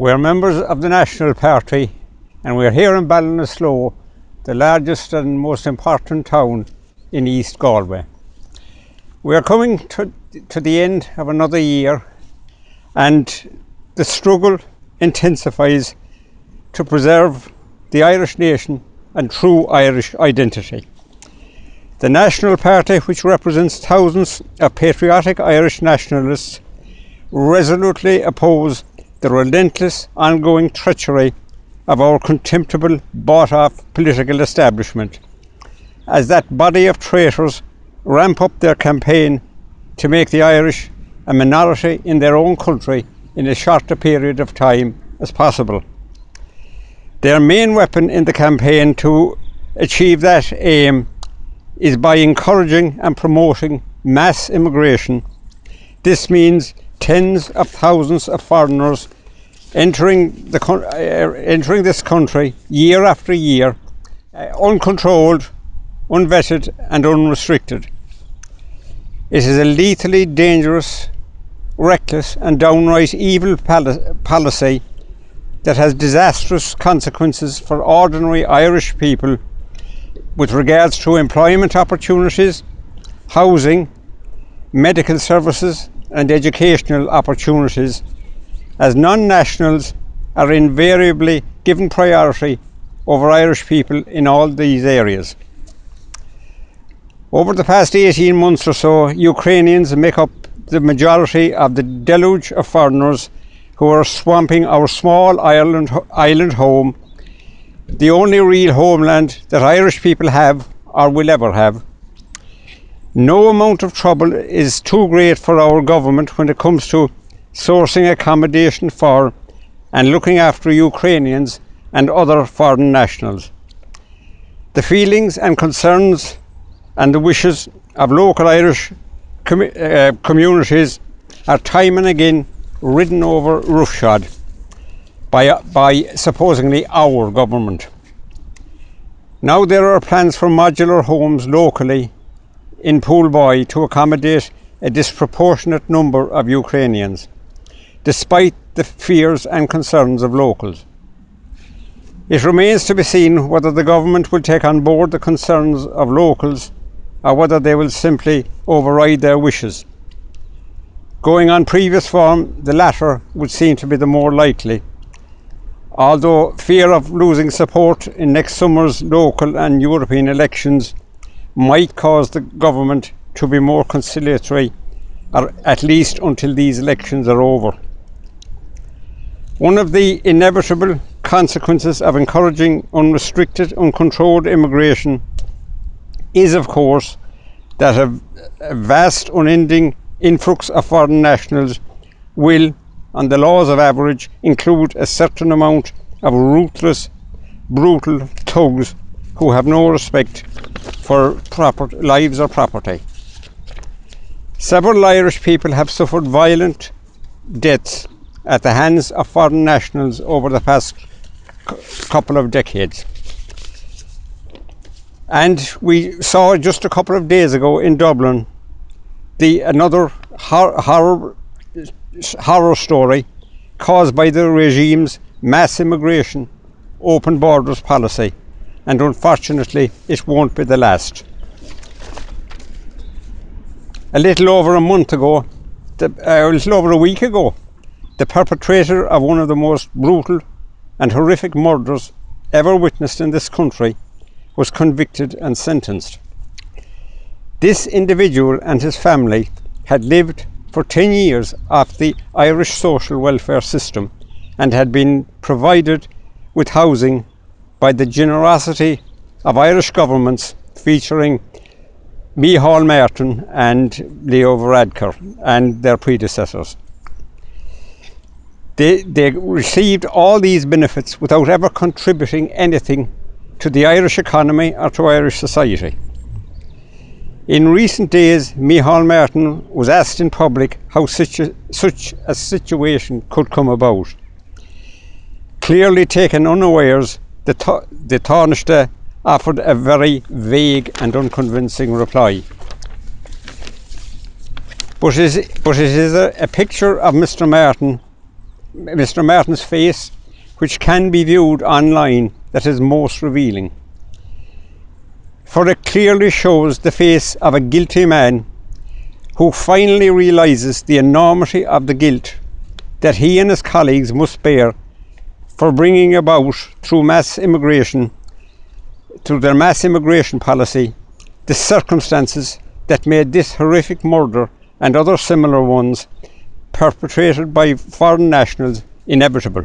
We are members of the National Party and we are here in Ballinasloe, the largest and most important town in East Galway. We are coming to the end of another year and the struggle intensifies to preserve the Irish nation and true Irish identity. The National Party, which represents thousands of patriotic Irish nationalists, resolutely oppose the relentless ongoing treachery of our contemptible bought-off political establishment, as that body of traitors ramp up their campaign to make the Irish a minority in their own country in as short a period of time as possible. Their main weapon in the campaign to achieve that aim is by encouraging and promoting mass immigration. This means tens of thousands of foreigners entering this country year after year, uncontrolled, unvetted and unrestricted. It is a lethally dangerous, reckless and downright evil policy that has disastrous consequences for ordinary Irish people with regards to employment opportunities, housing, medical services and educational opportunities, as non-nationals are invariably given priority over Irish people in all these areas. Over the past 18 months or so, Ukrainians make up the majority of the deluge of foreigners who are swamping our small island home, the only real homeland that Irish people have or will ever have. No amount of trouble is too great for our government when it comes to sourcing accommodation for and looking after Ukrainians and other foreign nationals. The feelings and concerns and the wishes of local Irish communities are time and again ridden over roughshod by supposedly our government. Now there are plans for modular homes locally in Poolboy to accommodate a disproportionate number of Ukrainians, despite the fears and concerns of locals. It remains to be seen whether the government will take on board the concerns of locals or whether they will simply override their wishes. Going on previous form, the latter would seem to be the more likely, although fear of losing support in next summer's local and European elections might cause the government to be more conciliatory, or at least until these elections are over. One of the inevitable consequences of encouraging unrestricted, uncontrolled immigration is, of course, that a vast, unending influx of foreign nationals will, on the laws of average, include a certain amount of ruthless, brutal thugs who have no respect for lives or property. Several Irish people have suffered violent deaths at the hands of foreign nationals over the past couple of decades. And we saw just a couple of days ago in Dublin another horror story caused by the regime's mass immigration, open borders policy, and unfortunately it won't be the last. A little over a week ago, the perpetrator of one of the most brutal and horrific murders ever witnessed in this country was convicted and sentenced. This individual and his family had lived for 10 years off the Irish social welfare system and had been provided with housing by the generosity of Irish governments featuring Micheál Martin and Leo Varadkar and their predecessors. They received all these benefits without ever contributing anything to the Irish economy or to Irish society. In recent days, Micheál Martin was asked in public how such a situation could come about. Clearly taken unawares, the Taoiseach offered a very vague and unconvincing reply. But it is a picture of Mr. Martin Mr. Martin's face, which can be viewed online, that is most revealing. For it clearly shows the face of a guilty man who finally realises the enormity of the guilt that he and his colleagues must bear for bringing about through their mass immigration policy, the circumstances that made this horrific murder and other similar ones perpetrated by foreign nationals inevitable.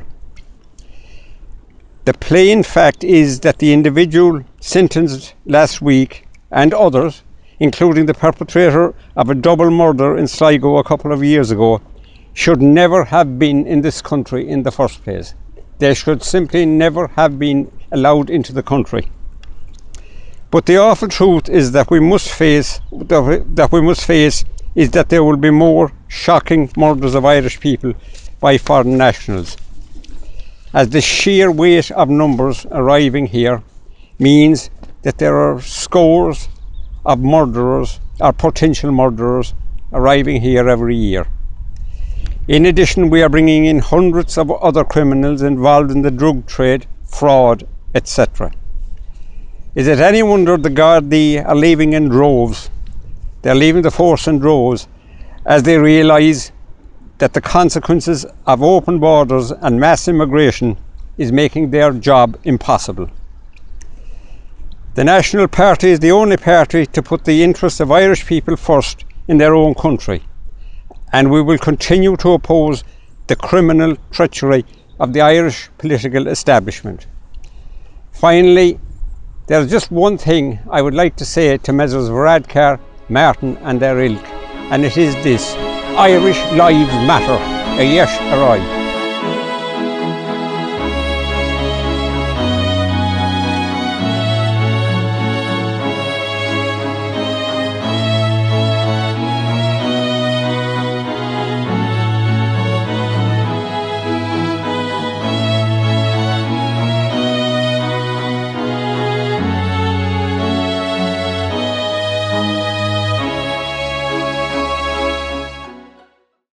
The plain fact is that the individual sentenced last week and others, including the perpetrator of a double murder in Sligo a couple of years ago, should never have been in this country in the first place. They should simply never have been allowed into the country. But the awful truth is that we must face is that there will be more shocking murders of Irish people by foreign nationals, as the sheer weight of numbers arriving here means that there are scores of murderers or potential murderers arriving here every year. In addition, we are bringing in hundreds of other criminals involved in the drug trade, fraud, etc. Is it any wonder the Gardaí are leaving in droves? They're leaving the force in droves as they realise that the consequences of open borders and mass immigration is making their job impossible. The National Party is the only party to put the interests of Irish people first in their own country, and we will continue to oppose the criminal treachery of the Irish political establishment. Finally, there's just one thing I would like to say to Messrs Varadkar, Martin and their ilk, and it is this: Irish lives matter. A yes or aye.